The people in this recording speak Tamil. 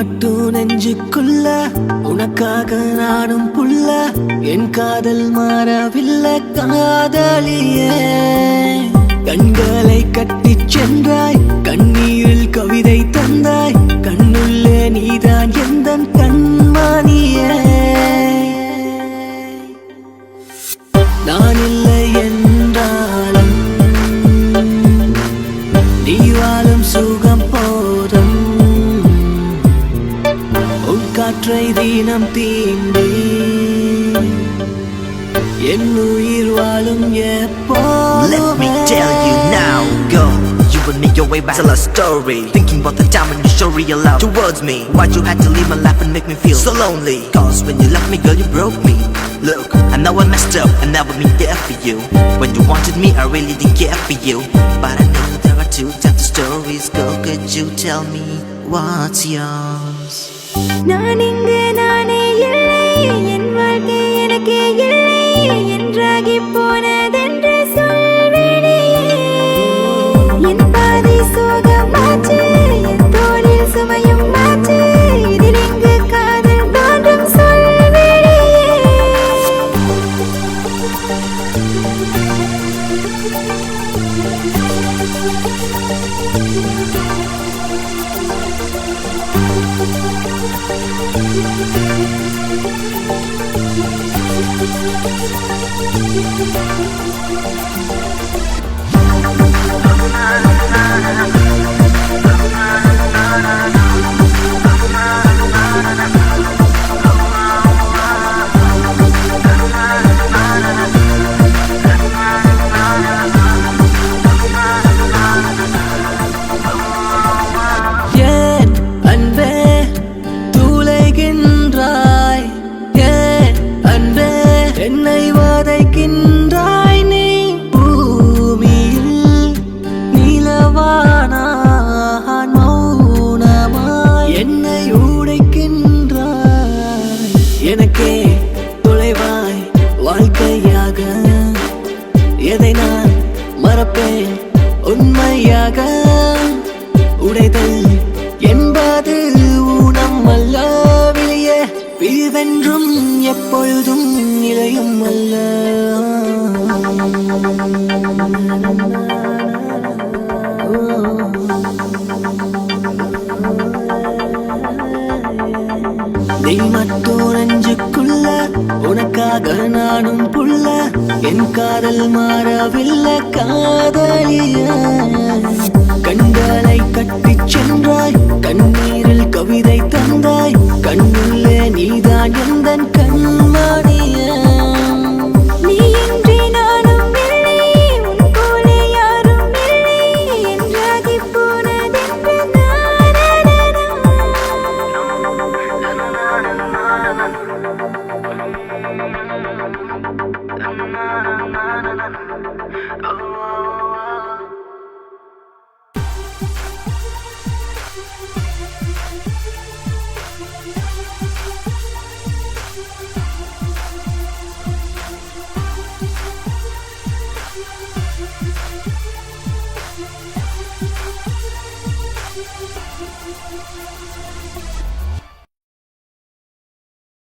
மட்டும் நெஞ்சுக்குள்ள உனக்காக நானும் புள்ள என் காதல் மாறவில்லை காதலியே கண்களை கட்டிச் சென்றாய் கண்ணீரில் கவிதை தந்தாய் கண்ணுள்ளே நீதான் எந்தன் கண்மணியே நான் இல்லை என்றாலும் நீ வாழும் சுகம் போதும் உன் காற்றை தினம் தீண்டி என் உயிர் வாழும் எப்போதுமே. Let me tell you now, go. You and me, your way back, tell a story. Thinking about the time when you show real love towards me. Why'd you had to leave my life and make me feel so lonely? Cause when you left me, girl, you broke me. Look, I know I messed up, I never been there for you. When you wanted me, I really didn't care for you. But I know there are two types of stories. Go, could you tell me what's yours? நான் இங்கு நானே இல்லை என் வாழ்க்கை எனக்கே இல்லை என்றாகி போனதென்று சொல்வேனே என் பாதை சோகமாச்சு என் தோளில் சுமையும் மாச்சு இதில் எங்கு காதல் தோன்றும் சொல்வேனே என்னை வதைக்கின்றாய் நீ பூமியில் நீலவானான் மௌனமாய் என்னை உடைக்கின்றாய் எனக்கே தொலைவாய் வாழ்க்கையாக எதை நான் மறப்பேன் உண்மையாக உடைதல் என்பது ஊனம் அல்ல வெளியே பிரிவென்றும் எப்பொழுதும் நிலையும் அல்ல நீ மட்டும் நெஞ்சுக்குள்ள உனக்காக நானும் புள்ள என் காதல் மாறவில்லை காதலிய கண்களை கட்டிச் சென்றாய் கண்ணீரில் கவிதை தந்தாய்